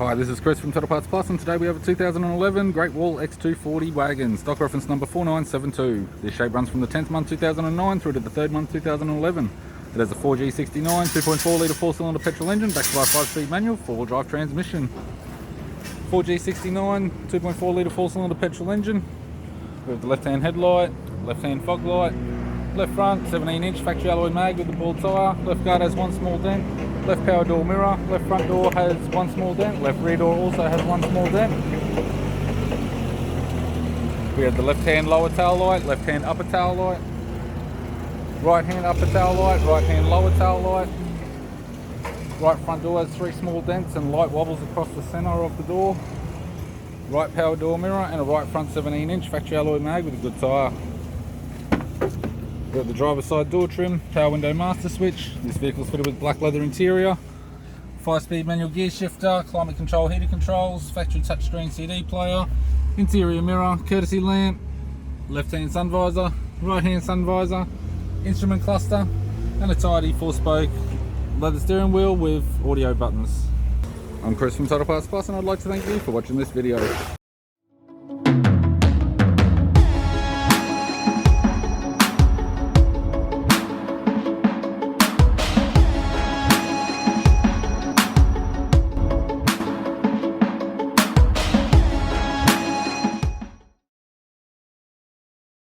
Hi, this is Chris from Total Parts Plus, and today we have a 2011 Great Wall X240 Wagon, stock reference number 4972. This shape runs from the 10th month 2009 through to the 3rd month 2011. It has a 4G69 2.4 litre 4-cylinder petrol engine backed by a 5-speed manual 4-wheel drive transmission. 4G69 2.4 litre 4-cylinder petrol engine. We have the left-hand headlight, left-hand fog light, left front 17-inch factory alloy mag with the bald tyre, left guard has one small dent, left power door mirror, left front door has one small dent, left rear door also has one small dent. We have the left hand lower tail light, left hand upper tail light, right hand upper tail light, right hand lower tail light. Right front door has 3 small dents and light wobbles across the centre of the door. Right power door mirror and a right front 17-inch factory alloy mag with a good tyre. We've got the driver's side door trim, power window master switch. This vehicle is fitted with black leather interior, 5-speed manual gear shifter, climate control heater controls, factory touchscreen CD player, interior mirror, courtesy lamp, left hand sun visor, right hand sun visor, instrument cluster, and a tidy 4-spoke leather steering wheel with audio buttons. I'm Chris from Total Parts Plus, and I'd like to thank you for watching this video.